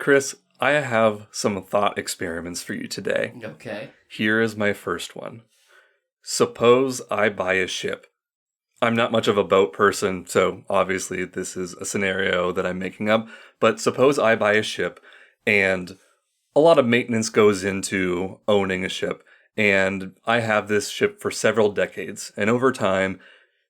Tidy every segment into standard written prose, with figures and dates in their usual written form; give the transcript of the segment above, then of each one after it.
Chris, I have some thought experiments for you today. Okay. Here is my first one. Suppose I buy a ship. I'm not much of a boat person, so obviously this is a scenario that I'm making up, but suppose I buy a ship and a lot of maintenance goes into owning a ship, and I have this ship for several decades, and over time,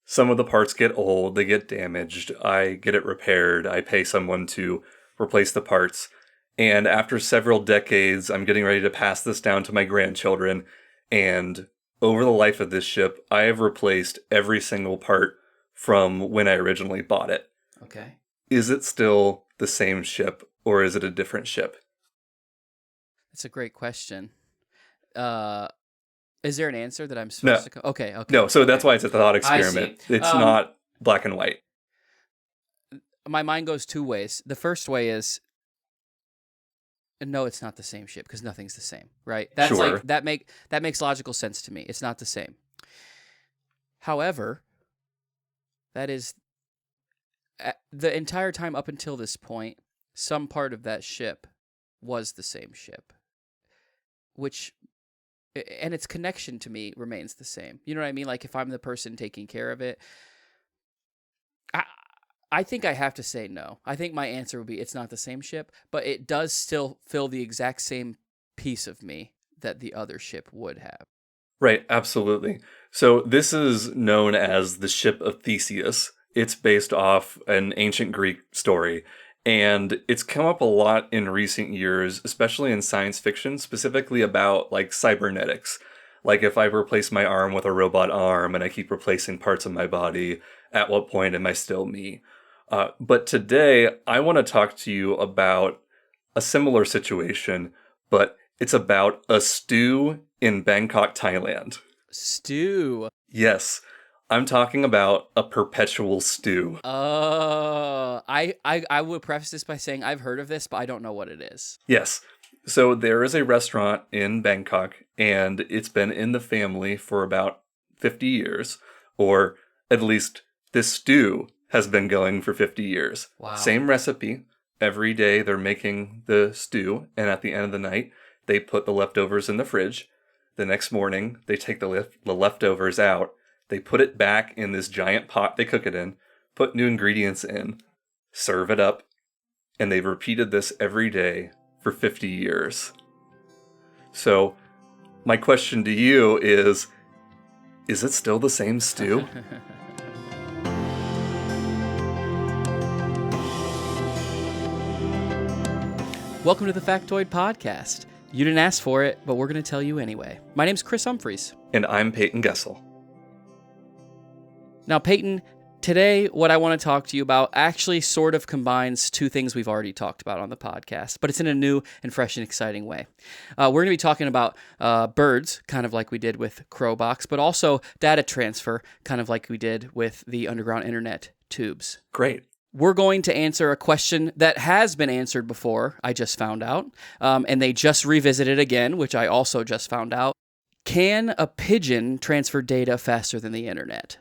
some of the parts get old, they get damaged, I get it repaired, I pay someone to replace the parts, and after several decades, I'm getting ready to pass this down to my grandchildren, and over the life of this ship, I have replaced every single part from when I originally bought it. Okay. Is it still the same ship, or is it a different ship? That's a great question. Is there an answer that I'm supposed to... Okay. No, so that's okay. why it's a thought experiment. It's not black and white. My mind goes two ways. The first way is, no, it's not the same ship because nothing's the same, right? That's Sure. that makes logical sense to me. It's not the same. However, that is the entire time up until this point, some part of that ship was the same ship, and its connection to me remains the same. You know what I mean? Like if I'm the person taking care of it, I think I have to say no. I think my answer would be it's not the same ship, but it does still fill the exact same piece of me that the other ship would have. Right, absolutely. So this is known as the Ship of Theseus. It's based off an ancient Greek story, and it's come up a lot in recent years, especially in science fiction, specifically about like cybernetics. Like if I replace my arm with a robot arm and I keep replacing parts of my body, at what point am I still me? But today, I want to talk to you about a similar situation, but it's about a stew in Bangkok, Thailand. Stew. Yes, I'm talking about a perpetual stew. I would preface this by saying I've heard of this, but I don't know what it is. Yes, so there is a restaurant in Bangkok, and it's been in the family for about 50 years, or at least this stew has been going for 50 years. Wow. Same recipe. Every day they're making the stew, and at the end of the night, they put the leftovers in the fridge. The next morning, they take the leftovers out. They put it back in this giant pot they cook it in, put new ingredients in, serve it up, and they've repeated this every day for 50 years. So, my question to you is it still the same stew? Welcome to the Factoid Podcast. You didn't ask for it, but we're going to tell you anyway. My name's Chris Humphreys. And I'm Payton Gessel. Now, Payton, today what I want to talk to you about actually sort of combines two things we've already talked about on the podcast, but it's in a new and fresh and exciting way. We're going to be talking about birds, kind of like we did with Crowbox, but also data transfer, kind of like we did with the underground internet tubes. Great. We're going to answer a question that has been answered before, I just found out, and they just revisited again, which I also just found out. Can a pigeon transfer data faster than the internet?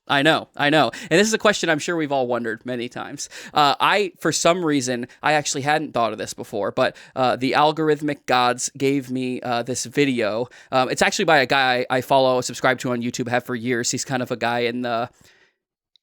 I know. And this is a question I'm sure we've all wondered many times. For some reason, I actually hadn't thought of this before, but the algorithmic gods gave me this video. It's actually by a guy I follow, subscribe to on YouTube, have for years. He's kind of a guy in the...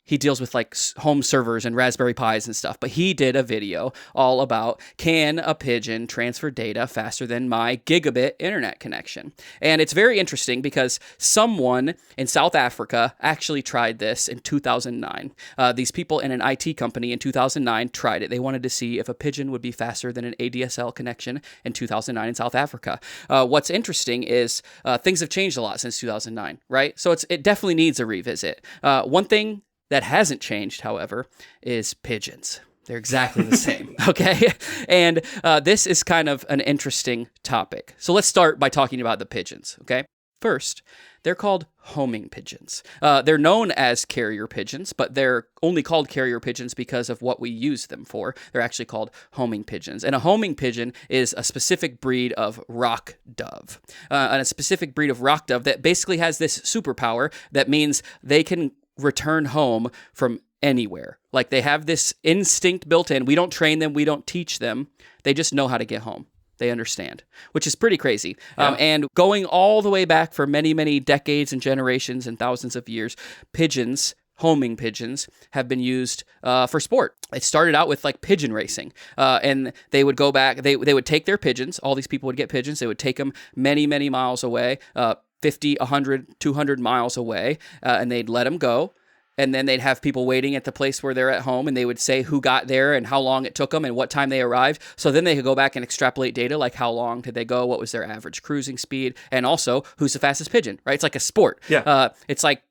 He deals with like home servers and Raspberry Pis and stuff, but he did a video all about can a pigeon transfer data faster than my gigabit internet connection? And it's very interesting because someone in South Africa actually tried this in 2009. These people in an IT company in 2009 tried it. They wanted to see if a pigeon would be faster than an ADSL connection in 2009 in South Africa. What's interesting is things have changed a lot since 2009, right? So it definitely needs a revisit. One thing that hasn't changed, however, is pigeons. They're exactly the same, okay? And this is kind of an interesting topic. So let's start by talking about the pigeons, okay? First, they're called homing pigeons. They're known as carrier pigeons, but they're only called carrier pigeons because of what we use them for. They're actually called homing pigeons. And a homing pigeon is a specific breed of rock dove. And a specific breed of rock dove that basically has this superpower that means they can return home from anywhere. Like they have this instinct built in. We don't train them. We don't teach them. They just know how to get home. They understand, which is pretty crazy. Yeah. And going all the way back for many, many decades and generations and thousands of years, pigeons, homing pigeons, have been used for sport. It started out with like pigeon racing. And they would go back, they would take their pigeons. All these people would get pigeons. They would take them many, many miles away, 50, 100, 200 miles away, and they'd let them go. And then they'd have people waiting at the place where they're at home, and they would say who got there and how long it took them and what time they arrived. So then they could go back and extrapolate data, like how long did they go, what was their average cruising speed, and also who's the fastest pigeon, right? It's like a sport. Yeah. It's like,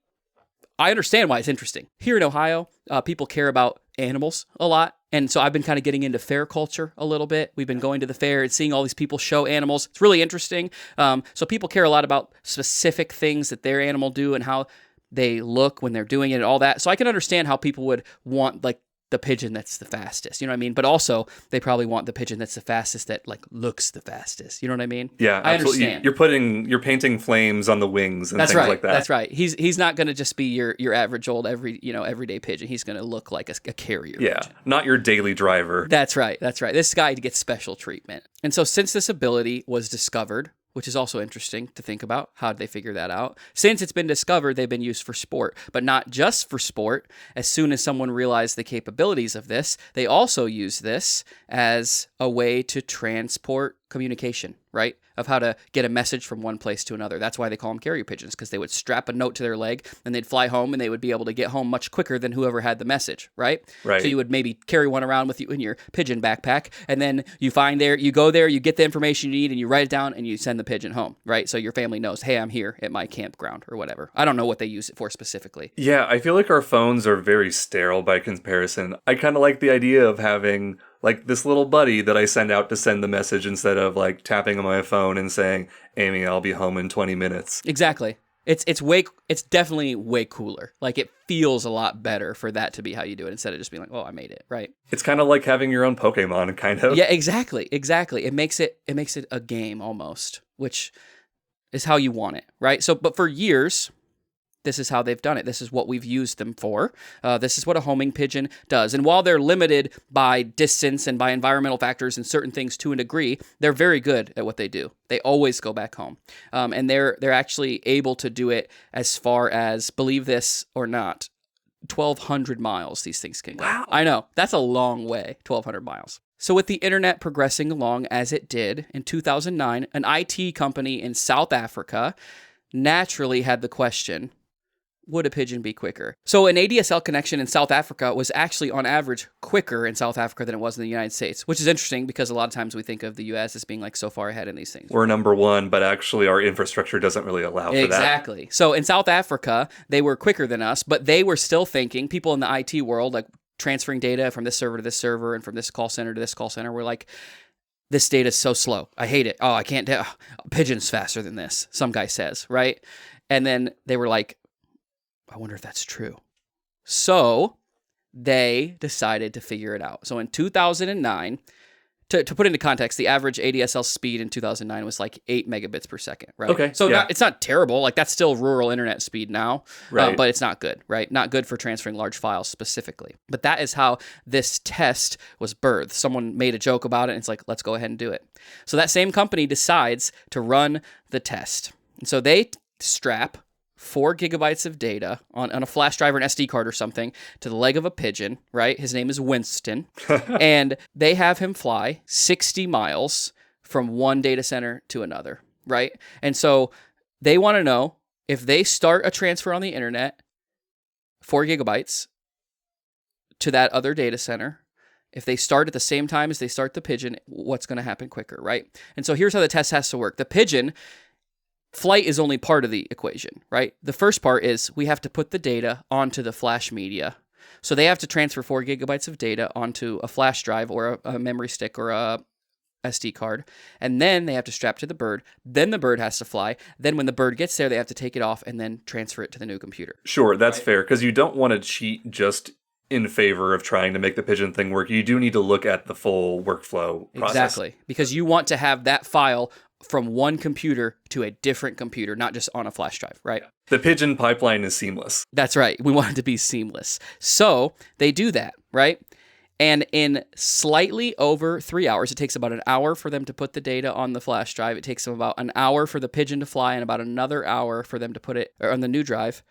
I understand why it's interesting. Here in Ohio, people care about animals a lot. And so I've been kind of getting into fair culture a little bit. We've been going to the fair and seeing all these people show animals. It's really interesting. So people care a lot about specific things that their animal do and how they look when they're doing it and all that. So I can understand how people would want like the pigeon that's the fastest, you know what I mean? But also they probably want the pigeon that's the fastest that like looks the fastest. You know what I mean? Yeah, I absolutely. understand. You're painting flames on the wings and That's things right. like that. That's right. He's not going to just be your average old everyday pigeon. He's going to look like a carrier Yeah, pigeon. not your daily driver. That's right. That's right. This guy gets special treatment. And so since this ability was discovered, which is also interesting to think about, how did they figure that out? Since it's been discovered, they've been used for sport, but not just for sport. As soon as someone realized the capabilities of this, they also use this as a way to transport communication, right? Of how to get a message from one place to another. That's why they call them carrier pigeons, because they would strap a note to their leg and they'd fly home and they would be able to get home much quicker than whoever had the message, right? Right. So you would maybe carry one around with you in your pigeon backpack, and then you go there, you get the information you need and you write it down and you send the pigeon home, right? So your family knows, hey, I'm here at my campground or whatever. I don't know what they use it for specifically. Yeah, I feel like our phones are very sterile by comparison. I kind of like the idea of having like this little buddy that I send out to send the message instead of like tapping on my phone and saying, Amy, I'll be home in 20 minutes. Exactly. It's definitely way cooler. Like it feels a lot better for that to be how you do it instead of just being like, oh, I made it, right? It's kind of like having your own Pokemon, kind of. Yeah, exactly. It makes it a game almost, which is how you want it, right? So, but for years, this is how they've done it. This is what we've used them for. This is what a homing pigeon does. And while they're limited by distance and by environmental factors and certain things to a degree, they're very good at what they do. They always go back home. And they're actually able to do it as far as, believe this or not, 1,200 miles these things can go. Wow. I know. That's a long way, 1,200 miles. So with the internet progressing along as it did, in 2009, an IT company in South Africa naturally had the question, would a pigeon be quicker? So an ADSL connection in South Africa was actually on average quicker in South Africa than it was in the United States, which is interesting because a lot of times we think of the US as being like so far ahead in these things. We're number one, but actually our infrastructure doesn't really allow for that. Exactly. So in South Africa, they were quicker than us, but they were still thinking, people in the IT world, like transferring data from this server to this server and from this call center to this call center, were like, this data is so slow. I hate it. Oh, I can't do Pigeon's faster than this, some guy says, right? And then they were like, I wonder if that's true. So they decided to figure it out. So in 2009, to put into context, the average ADSL speed in 2009 was like 8 megabits per second, right? Okay. So yeah. it's not terrible. Like that's still rural internet speed now, Right. But it's not good, right? Not good for transferring large files specifically. But that is how this test was birthed. Someone made a joke about it and it's like, let's go ahead and do it. So that same company decides to run the test. And so they strap 4 gigabytes of data on a flash drive or an SD card or something to the leg of a pigeon, right? His name is Winston. And they have him fly 60 miles from one data center to another, right? And so they want to know if they start a transfer on the internet, 4 gigabytes to that other data center, if they start at the same time as they start the pigeon, what's going to happen quicker, right? And so here's how the test has to work. The pigeon flight is only part of the equation, right? The first part is we have to put the data onto the flash media. So they have to transfer 4 gigabytes of data onto a flash drive or a memory stick or a SD card. And then they have to strap to the bird. Then the bird has to fly. Then when the bird gets there, they have to take it off and then transfer it to the new computer. Sure, that's fair, because you don't want to cheat just in favor of trying to make the pigeon thing work. You do need to look at the full workflow process. Exactly. Because you want to have that file from one computer to a different computer, not just on a flash drive, right? The Pigeon pipeline is seamless. That's right. We want it to be seamless. So they do that, right? And in slightly over 3 hours, it takes about an hour for them to put the data on the flash drive. It takes them about an hour for the Pigeon to fly and about another hour for them to put it on the new drive.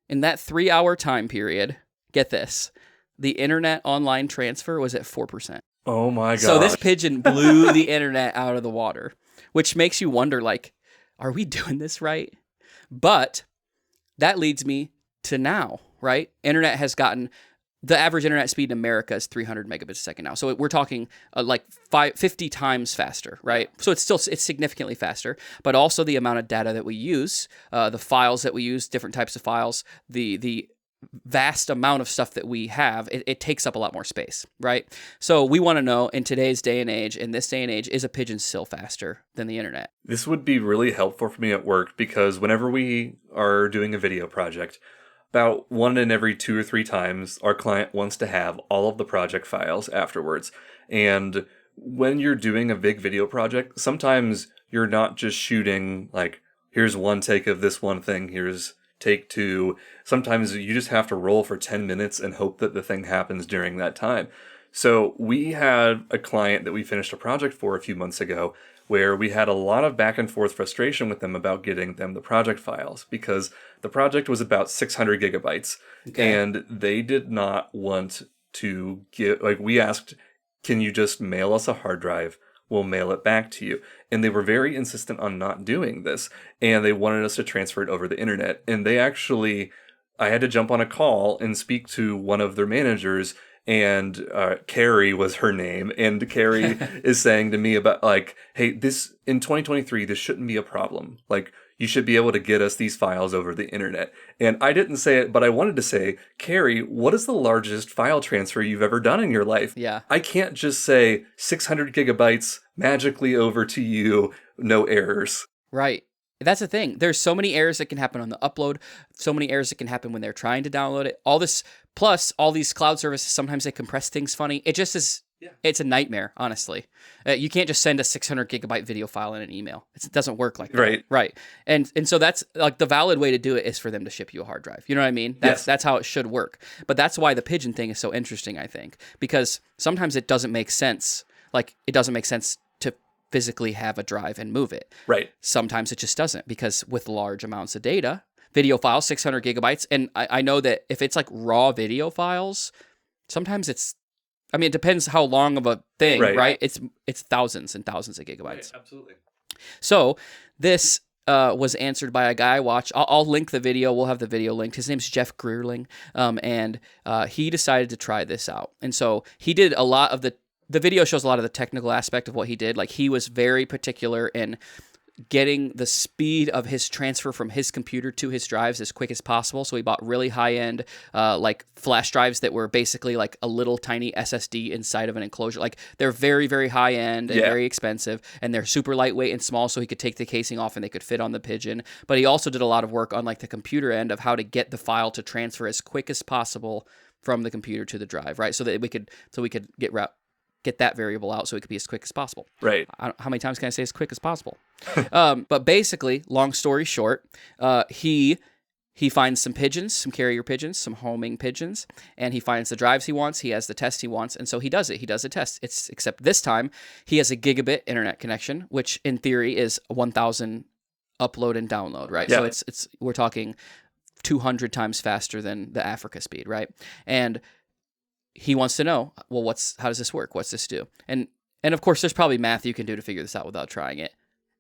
In that 3 hour time period, get this, the internet online transfer was at 4%. Oh my god. So this Pigeon blew the internet out of the water, which makes you wonder, like, are we doing this right? But that leads me to now, right? Internet has gotten, the average internet speed in America is 300 megabits a second now. So we're talking like 50 times faster, right? So it's significantly faster, but also the amount of data that we use, the files that we use, different types of files, the vast amount of stuff that we have, it takes up a lot more space, right? So we want to know, in today's day and age, is a Pigeon still faster than the internet? This would be really helpful for me at work because whenever we are doing a video project, about 1 in every 2 or 3 times, our client wants to have all of the project files afterwards. And when you're doing a big video project, sometimes you're not just shooting like, here's one take of this one thing, here's take 2. Sometimes you just have to roll for 10 minutes and hope that the thing happens during that time. So we had a client that we finished a project for a few months ago where we had a lot of back and forth frustration with them about getting them the project files because the project was about 600 gigabytes. Okay. And they did not want to get, like, we asked, can you just mail us a hard drive? We'll mail it back to you. And they were very insistent on not doing this. And they wanted us to transfer it over the internet. And they actually, I had to jump on a call and speak to one of their managers, and Carrie was her name. And Carrie is saying to me about like, hey, this in 2023, this shouldn't be a problem. Like, you should be able to get us these files over the internet. And I didn't say it, but I wanted to say, Carrie, what is the largest file transfer you've ever done in your life? Yeah. I can't just say 600 gigabytes magically over to you, no errors. Right. That's the thing. There's so many errors that can happen on the upload, so many errors that can happen when they're trying to download it. All this, plus all these cloud services, sometimes they compress things funny. It just is, It's a nightmare, honestly. You can't just send a 600 gigabyte video file in an email. It doesn't work like that. Right. Right. And so that's like the valid way to do it is for them to ship you a hard drive. You know what I mean? That's how it should work. But that's why the Pigeon thing is so interesting, I think, because sometimes it doesn't make sense. Like, it doesn't make sense to physically have a drive and move it. Right. Sometimes it just doesn't, because with large amounts of data, video files, 600 gigabytes, and I know that if it's like raw video files, sometimes it depends how long of a thing, right? It's thousands and thousands of gigabytes. Right, absolutely. So this was answered by a guy I watch. I'll link the video. We'll have the video linked. His name's Jeff Greerling, and he decided to try this out. And so he did a lot of the video shows a lot of the technical aspect of what he did. Like, he was very particular in getting the speed of his transfer from his computer to his drives as quick as possible. So he bought really high-end like flash drives that were basically like a little tiny SSD inside of an enclosure. Like, they're very, very high-end and very expensive, and they're super lightweight and small, so he could take the casing off and they could fit on the Pigeon. But he also did a lot of work on like the computer end of how to get the file to transfer as quick as possible from the computer to the drive, right? So that we could get that variable out so it could be as quick as possible. Right. How many times can I say as quick as possible? But basically, long story short, he finds some pigeons, some carrier pigeons, some homing pigeons, and he finds the drives he wants. He has the test he wants, and so he does it. He does a test. Except this time, he has a gigabit internet connection, which in theory is 1,000 upload and download, right? Yeah. So we're talking 200 times faster than the Africa speed, right? And he wants to know, well, how does this work? What's this do? And of course, there's probably math you can do to figure this out without trying it.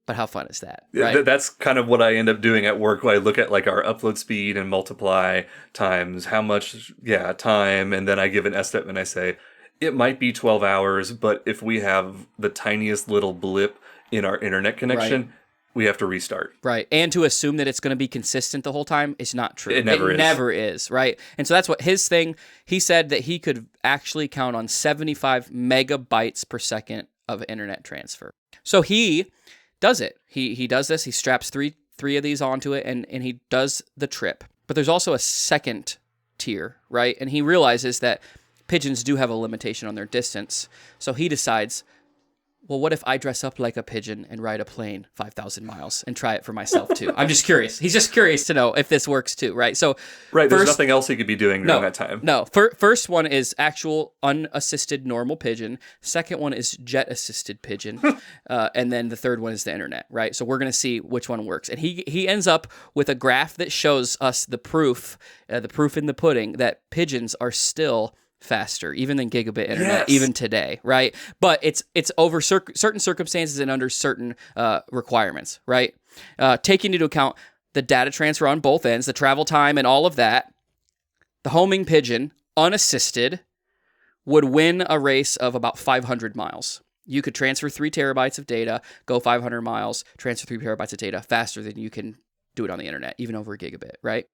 But how fun is that? Right? That's kind of what I end up doing at work, when I look at like our upload speed and multiply times how much time, and then I give an estimate and I say it might be 12 hours, but if we have the tiniest little blip in our internet connection, we have to restart. Right. And to assume that it's going to be consistent the whole time is not true. It never is, right? And so that's what his thing, he said that he could actually count on 75 megabytes per second of internet transfer. So he does it. He does this. He straps three of these onto it, and he does the trip. But there's also a second tier, right? And he realizes that pigeons do have a limitation on their distance. So he decides, well, what if I dress up like a pigeon and ride a plane 5,000 miles and try it for myself too? I'm just curious. He's just curious to know if this works too, right? So, there's nothing else he could be doing during that time. No. First one is actual unassisted normal pigeon. Second one is jet assisted pigeon, and then the third one is the internet, right? So we're gonna see which one works. And he ends up with a graph that shows us the proof in the pudding that pigeons are still faster, even than gigabit internet, even today, right? But it's over certain circumstances and under certain requirements, right? Taking into account the data transfer on both ends, the travel time and all of that, the homing pigeon, unassisted, would win a race of about 500 miles. You could transfer 3 terabytes of data, go 500 miles, transfer 3 terabytes of data faster than you can do it on the internet, even over a gigabit, right?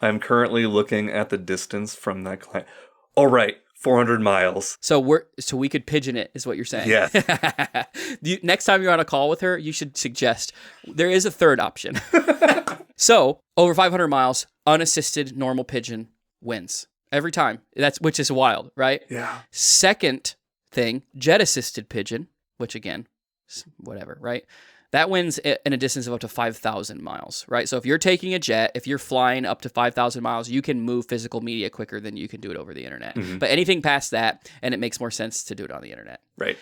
I'm currently looking at the distance from that client. All right, 400 miles. So we could pigeon it, is what you're saying. Yes. Next time you're on a call with her, you should suggest there is a third option. So over 500 miles, unassisted normal pigeon wins every time. Which is wild, right? Yeah. Second thing, jet assisted pigeon, which again, whatever, right? That wins in a distance of up to 5,000 miles, right? So if you're taking a jet, if you're flying up to 5,000 miles, you can move physical media quicker than you can do it over the internet. Mm-hmm. But anything past that, and it makes more sense to do it on the internet. Right.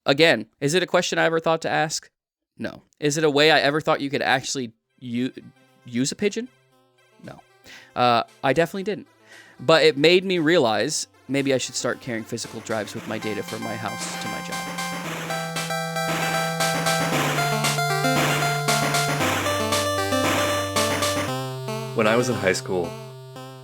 Again, is it a question I ever thought to ask? No. Is it a way I ever thought you could actually use a pigeon? No. I definitely didn't. But it made me realize maybe I should start carrying physical drives with my data from my house to my job. When I was in high school,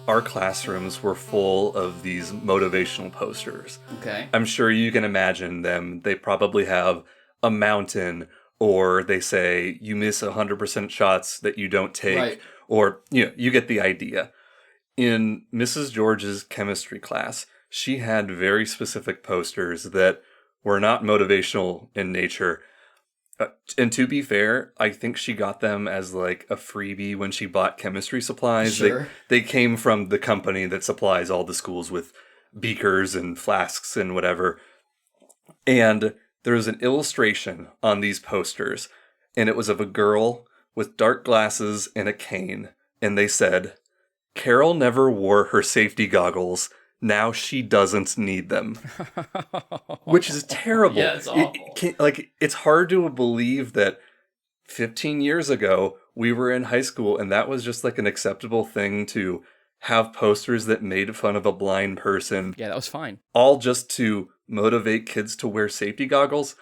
our classrooms were full of these motivational posters. Okay. I'm sure you can imagine them. They probably have a mountain, or they say you miss 100% shots that you don't take, right. Or you get the idea. In Mrs. George's chemistry class, she had very specific posters that were not motivational in nature. And to be fair, I think she got them as like a freebie when she bought chemistry supplies. Sure. They came from the company that supplies all the schools with beakers and flasks and whatever. And there was an illustration on these posters, and it was of a girl with dark glasses and a cane. And they said, "Carol never wore her safety goggles. Now she doesn't need them." Which is terrible. Yeah, it's awful. It's hard to believe that 15 years ago we were in high school and that was just like an acceptable thing to have posters that made fun of a blind person. Yeah, that was fine. All just to motivate kids to wear safety goggles.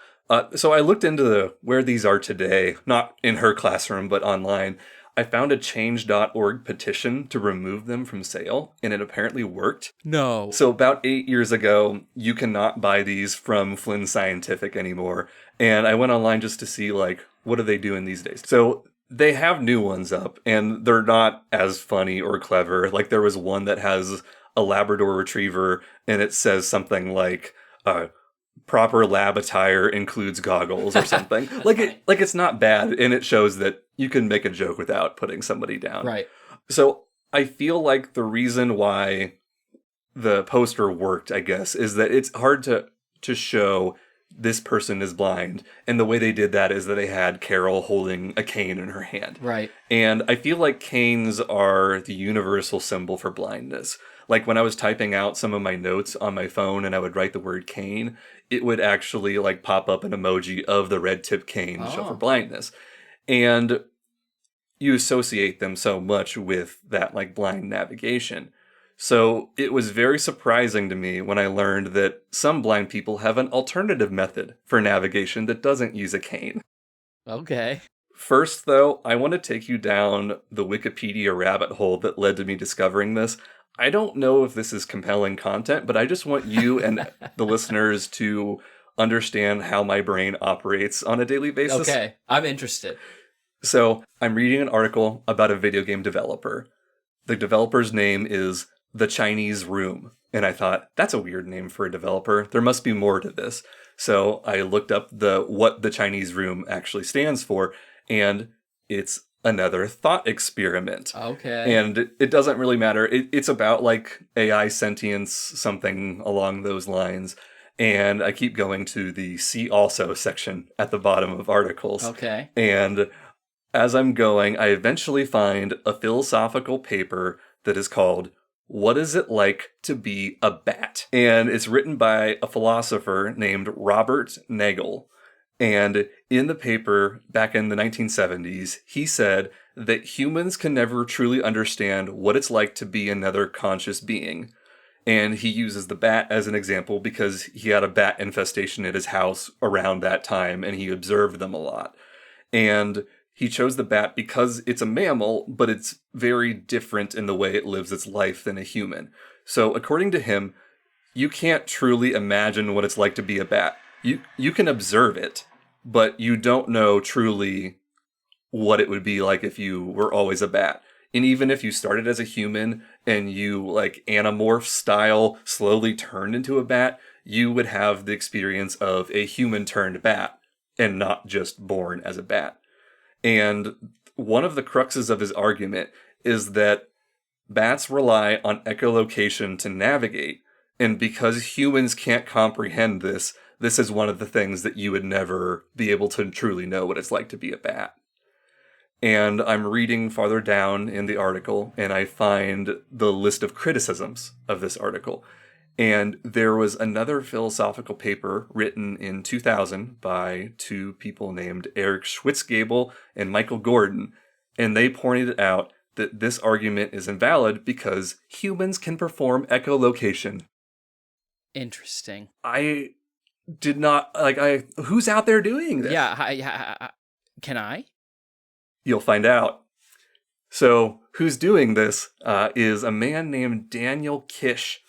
So I looked into where these are today, not in her classroom, but online. I found a change.org petition to remove them from sale, and it apparently worked. No. So about 8 years ago, you cannot buy these from Flynn Scientific anymore. And I went online just to see, what are they doing these days? So they have new ones up, and they're not as funny or clever. Like, there was one that has a Labrador Retriever, and it says something like, proper lab attire includes goggles or something. It's not bad, and it shows that you can make a joke without putting somebody down. Right. So I feel like the reason why the poster worked, I guess, is that it's hard to show this person is blind. And the way they did that is that they had Carol holding a cane in her hand. Right. And I feel like canes are the universal symbol for blindness. Like when I was typing out some of my notes on my phone and I would write the word cane, it would actually pop up an emoji of the red tip cane to show for blindness. And you associate them so much with that blind navigation. So it was very surprising to me when I learned that some blind people have an alternative method for navigation that doesn't use a cane. Okay. First, though, I want to take you down the Wikipedia rabbit hole that led to me discovering this. I don't know if this is compelling content, but I just want you and the listeners to understand how my brain operates on a daily basis. Okay, I'm interested. So, I'm reading an article about a video game developer. The developer's name is The Chinese Room. And I thought, that's a weird name for a developer. There must be more to this. So, I looked up what The Chinese Room actually stands for, and it's another thought experiment. Okay. And it doesn't really matter. It's about AI sentience, something along those lines. And I keep going to the see also section at the bottom of articles. Okay. And as I'm going, I eventually find a philosophical paper that is called What Is It Like to Be a Bat? And it's written by a philosopher named Robert Nagel. And in the paper, back in the 1970s, he said that humans can never truly understand what it's like to be another conscious being. And he uses the bat as an example because he had a bat infestation at his house around that time and he observed them a lot. And he chose the bat because it's a mammal, but it's very different in the way it lives its life than a human. So according to him, you can't truly imagine what it's like to be a bat. You can observe it, but you don't know truly what it would be like if you were always a bat. And even if you started as a human and you like anamorph style slowly turned into a bat, you would have the experience of a human turned bat and not just born as a bat. And one of the cruxes of his argument is that bats rely on echolocation to navigate. And because humans can't comprehend this, this is one of the things that you would never be able to truly know what it's like to be a bat. And I'm reading farther down in the article, and I find the list of criticisms of this article. And there was another philosophical paper written in 2000 by two people named Eric Schwitzgebel and Michael Gordon. And they pointed out that this argument is invalid because humans can perform echolocation. Interesting. I did not, who's out there doing this? Yeah, can I? You'll find out. So, who's doing this is a man named Daniel Kish.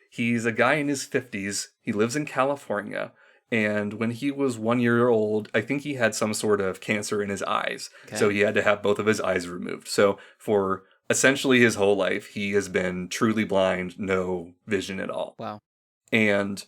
He's a guy in his 50s. He lives in California. And when he was 1 year old, I think he had some sort of cancer in his eyes. Okay. So he had to have both of his eyes removed. So for essentially his whole life, he has been truly blind, no vision at all. Wow. And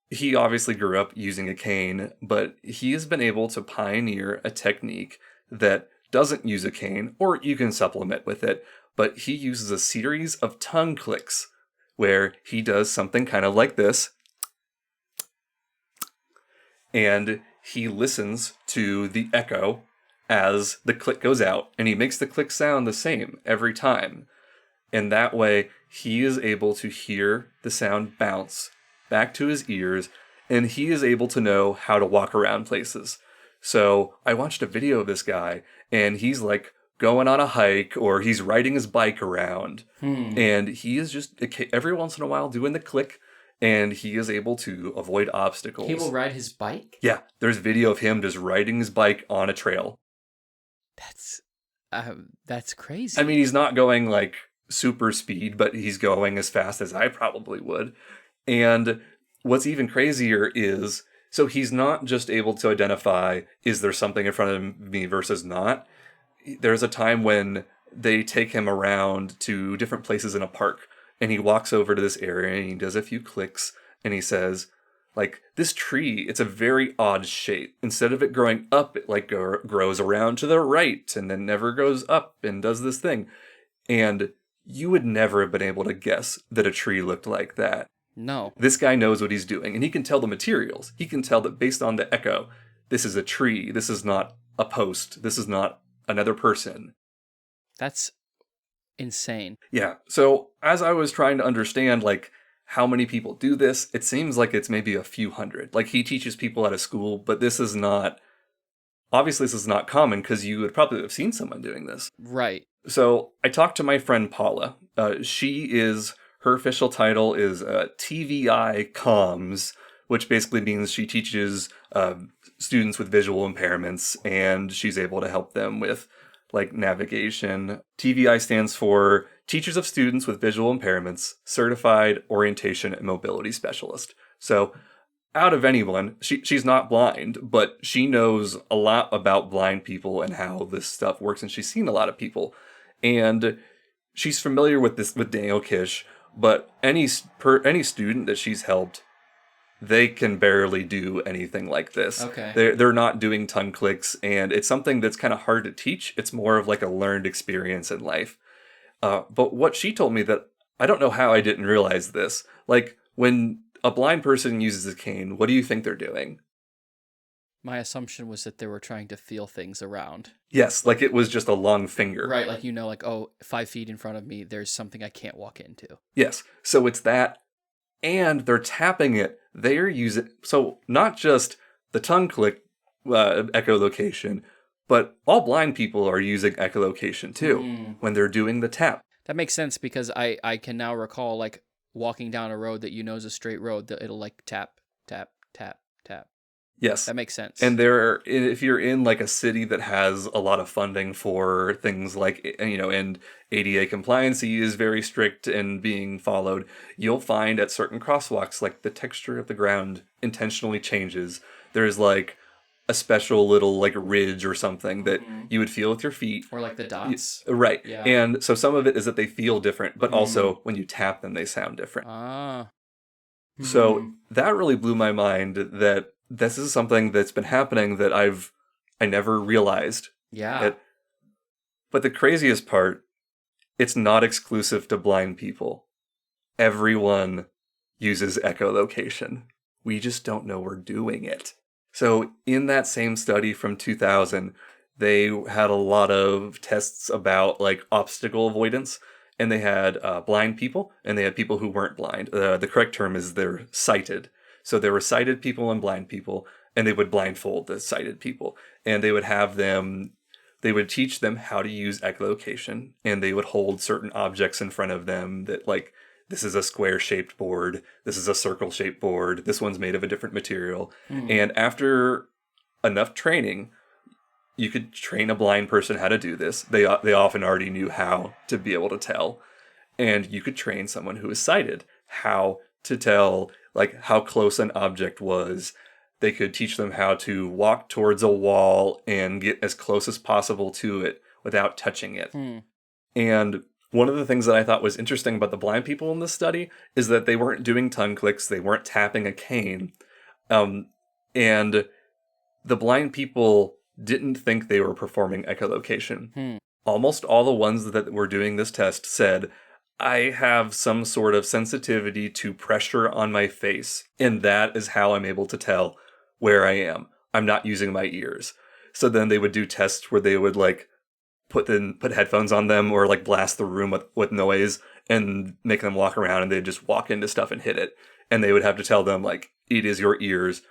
he obviously grew up using a cane, but he has been able to pioneer a technique that doesn't use a cane, or you can supplement with it, but he uses a series of tongue clicks where he does something kind of like this. And he listens to the echo as the click goes out, and he makes the click sound the same every time. And that way, he is able to hear the sound bounce back to his ears, and he is able to know how to walk around places. So I watched a video of this guy, and he's like going on a hike, or he's riding his bike around, and he is just every once in a while doing the click, and he is able to avoid obstacles. He will ride his bike? Yeah, there's video of him just riding his bike on a trail. That's crazy. I mean, he's not going like super speed, but he's going as fast as I probably would. And what's even crazier is, so he's not just able to identify, is there something in front of me versus not? There's a time when they take him around to different places in a park, and he walks over to this area and he does a few clicks and he says, like, this tree, it's a very odd shape. Instead of it growing up, it like grows around to the right and then never goes up and does this thing. And you would never have been able to guess that a tree looked like that. No. This guy knows what he's doing, and he can tell the materials. He can tell that based on the echo, this is a tree, this is not a post, this is not another person. That's insane. Yeah. So as I was trying to understand, like, how many people do this, it seems like it's maybe a few hundred. Like, he teaches people at a school, but this is not common because you would probably have seen someone doing this. Right. So I talked to my friend Paula. Her official title is TVI Comms, which basically means she teaches students with visual impairments, and she's able to help them with like navigation. TVI stands for Teachers of Students with Visual Impairments, Certified Orientation and Mobility Specialist. So out of anyone, she's not blind, but she knows a lot about blind people and how this stuff works, and she's seen a lot of people. And she's familiar with Daniel Kish, but any student that she's helped, they can barely do anything like this. Okay. They're not doing tongue clicks, and it's something that's kind of hard to teach. It's more of like a learned experience in life. But what she told me that, I don't know how I didn't realize this, like when a blind person uses a cane, what do you think they're doing? My assumption was that they were trying to feel things around. Yes, like it was just a long finger. Right, like, like, oh, 5 feet in front of me, there's something I can't walk into. Yes, so it's that, and they're tapping it. They're using, so not just the tongue click echolocation, but all blind people are using echolocation too when they're doing the tap. That makes sense because I can now recall, like, walking down a road that is a straight road, that it'll, like, tap, tap, tap, tap. Yes. That makes sense. And if you're in like a city that has a lot of funding for things like, and ADA compliancy is very strict and being followed, you'll find at certain crosswalks, like the texture of the ground intentionally changes. There's like a special little like ridge or something that you would feel with your feet. Or like the dots. Right. Yeah. And so some of it is that they feel different, but also when you tap them, they sound different. So that really blew my mind that this is something that's been happening that I never realized. Yeah. But the craziest part, it's not exclusive to blind people. Everyone uses echolocation. We just don't know we're doing it. So in that same study from 2000, they had a lot of tests about like obstacle avoidance. And they had blind people, and they had people who weren't blind. The correct term is they're sighted. So there were sighted people and blind people, and they would blindfold the sighted people. And they would they would teach them how to use echolocation, and they would hold certain objects in front of them that, like, this is a square-shaped board, this is a circle-shaped board, this one's made of a different material. And after enough training, you could train a blind person how to do this. They often already knew how to be able to tell. And you could train someone who is sighted how to tell, like, how close an object was. They could teach them how to walk towards a wall and get as close as possible to it without touching it. And one of the things that I thought was interesting about the blind people in this study is that they weren't doing tongue clicks, they weren't tapping a cane. And the blind people didn't think they were performing echolocation. Almost all the ones that were doing this test said, I have some sort of sensitivity to pressure on my face, and that is how I'm able to tell where I am. I'm not using my ears. So then they would do tests where they would like put headphones on them or like blast the room with noise and make them walk around, and they'd just walk into stuff and hit it. And they would have to tell them, like, it is your ears.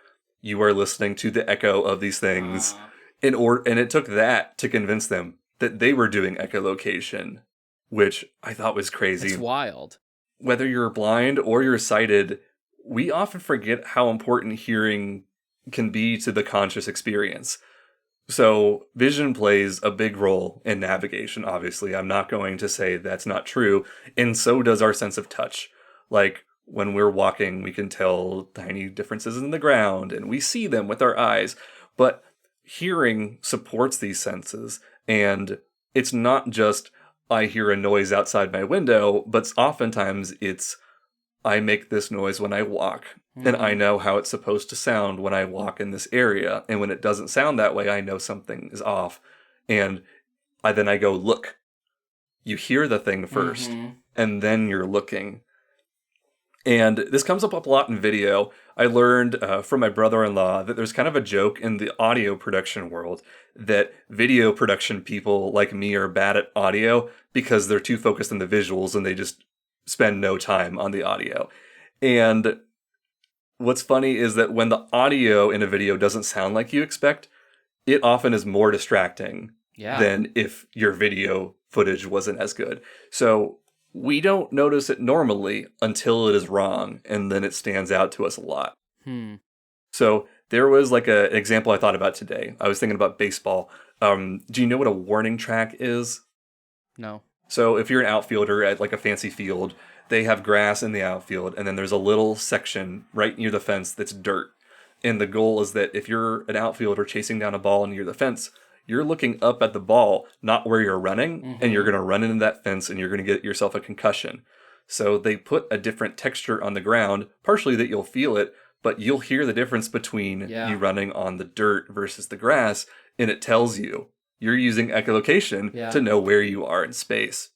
You are listening to the echo of these things. And it took that to convince them that they were doing echolocation, which I thought was crazy. It's wild. Whether you're blind or you're sighted, we often forget how important hearing can be to the conscious experience. So vision plays a big role in navigation, obviously. I'm not going to say that's not true. And so does our sense of touch. Like, when we're walking, we can tell tiny differences in the ground, and we see them with our eyes. But hearing supports these senses, and it's not just I hear a noise outside my window, but oftentimes it's I make this noise when I walk, and I know how it's supposed to sound when I walk in this area, and when it doesn't sound that way, I know something is off, and then I go look. You hear the thing first, and then you're looking. And this comes up a lot in video. I learned from my brother-in-law that there's kind of a joke in the audio production world that video production people like me are bad at audio because they're too focused on the visuals and they just spend no time on the audio. And what's funny is that when the audio in a video doesn't sound like you expect, it often is more distracting than if your video footage wasn't as good. So we don't notice it normally until it is wrong, and then it stands out to us a lot. So there was like an example I thought about today. I was thinking about baseball. Do you know what a warning track is? No. So if you're an outfielder at like a fancy field, they have grass in the outfield, and then there's a little section right near the fence that's dirt. And the goal is that if you're an outfielder chasing down a ball near the fence, you're looking up at the ball, not where you're running, and you're going to run into that fence and you're going to get yourself a concussion. So they put a different texture on the ground, partially that you'll feel it, but you'll hear the difference between you running on the dirt versus the grass, and it tells you. You're using echolocation to know where you are in space.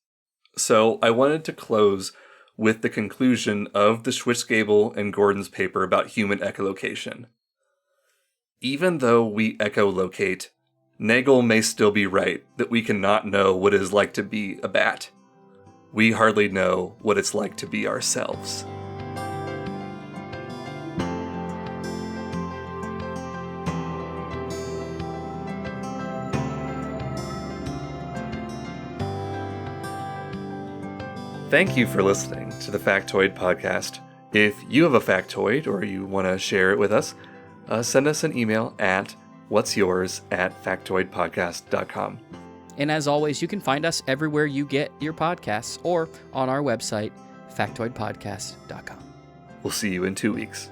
So I wanted to close with the conclusion of the Schwitzgebel and Gordon's paper about human echolocation. Even though we echolocate, Nagel may still be right that we cannot know what it is like to be a bat. We hardly know what it's like to be ourselves. Thank you for listening to the Factoid Podcast. If you have a factoid or you want to share it with us, send us an email at whatsyours@factoidpodcast.com. And as always, you can find us everywhere you get your podcasts or on our website, factoidpodcast.com. We'll see you in 2 weeks.